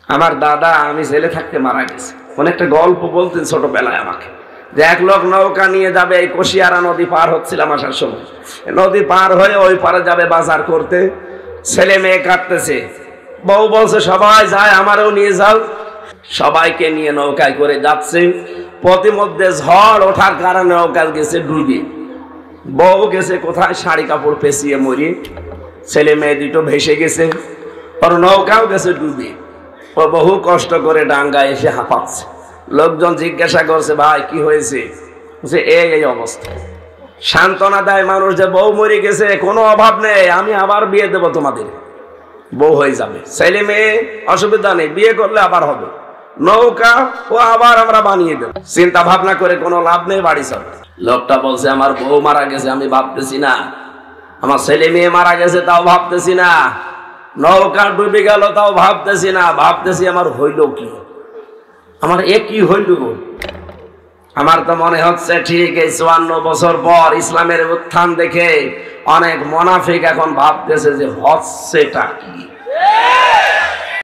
আমার দাদা আমি ছেলে থাকতে মারা গেছে। অনেকটা গল্প বলতেন ছোটবেলায় আমাকে, যে এক লোক নৌকা নিয়ে যাবে, এই কুশিয়ারা নদী পার হচ্ছিলাম আসার সময়, নদী পার হয়ে ওই পারে যাবে বাজার করতে, ছেলে মেয়ে কাটতেছে, বউ বলছে সবাই যায় আমারও নিয়ে যাও, সবাইকে নিয়ে নৌকায় করে যাচ্ছে। পথিমধ্যে ঝড় ওঠার কারণে নৌকা গেছে ডুবে, বউ গেছে কোথায় শাড়ি কাপড় পেঁচিয়ে মরি, ছেলে মেয়ে দুটো ভেসে গেছে, ওর নৌকাও গেছে ডুবে। ও বহু কষ্ট করে ডাঙ্গা এসে হাঁপাচ্ছে। লোকজন জিজ্ঞাসা করছে ভাই কি হয়েছে, যে এই অবস্থা। সান্ত্বনা দেয় মানুষ যে বউ মরে গেছে, কোনো অভাব নেই, আমি আবার বিয়ে দেবো, তোমাদের বউ হয়ে যাবে, ছেলে মেয়ে অসুবিধা নেই, বিয়ে করলে আবার হবে, নৌকা ও আবার আমরা বানিয়ে দেব। চিন্তা ভাবনা করে কোনো লাভ নেই, বাড়ি চল। লোকটা বলছে আমার বউ মারা গেছে আমি ভাবতেছি না, আমার ছেলে মেয়ে মারা গেছে তাও ভাবতেছি না, নৌকা ডুবে গেল তাও ভাবতেছি না, ভাবতেছি আমার হইল কি, আমার কি হইল। আমার তো মনে হচ্ছে ঠিক এই 54 বছর পর ইসলামের উত্থান দেখে অনেক মুনাফিক এখন ভাবতেছে যে হচ্ছেটা কি।